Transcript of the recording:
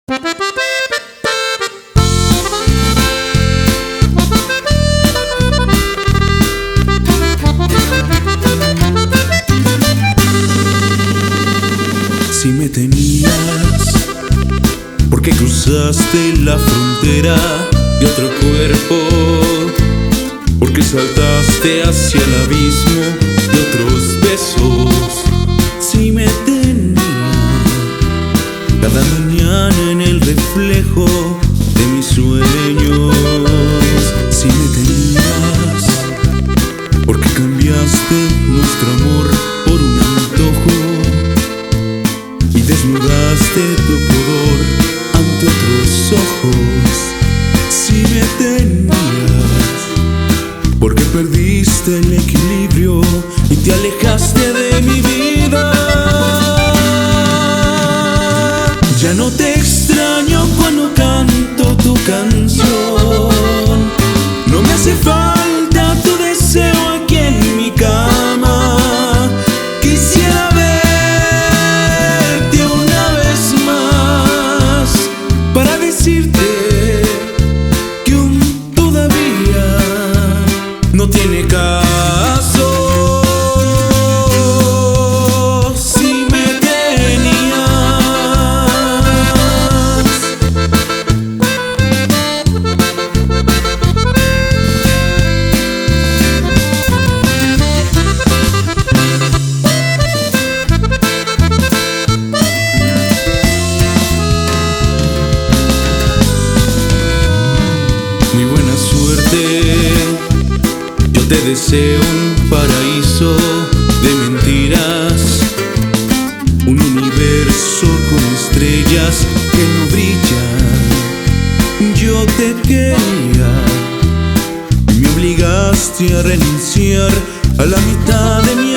Si me tenías, ¿por qué cruzaste la frontera de otro cuerpo? ¿Por qué saltaste hacia el abismo de otros besos? Si me tenías cada mañana en el reflejo de mis sueños. Si me tenías, ¿por qué cambiaste nuestro amor por un antojo? Y desnudaste tu pudor ante otros ojos. Si me tenías, porque perdiste el equilibrio y te alejaste de mi vida. Ya no te extraño cuando canto tu canción. No me hace falta tu deseo aquí en mi cama. Quisiera verte una vez más para decirte que un todavía no tiene caso. Si me tenías, muy buena suerte. Yo te deseo un paraíso de mentiras, un universo con estrellas que no brillan. Yo te quería y me obligaste a renunciar a la mitad de mi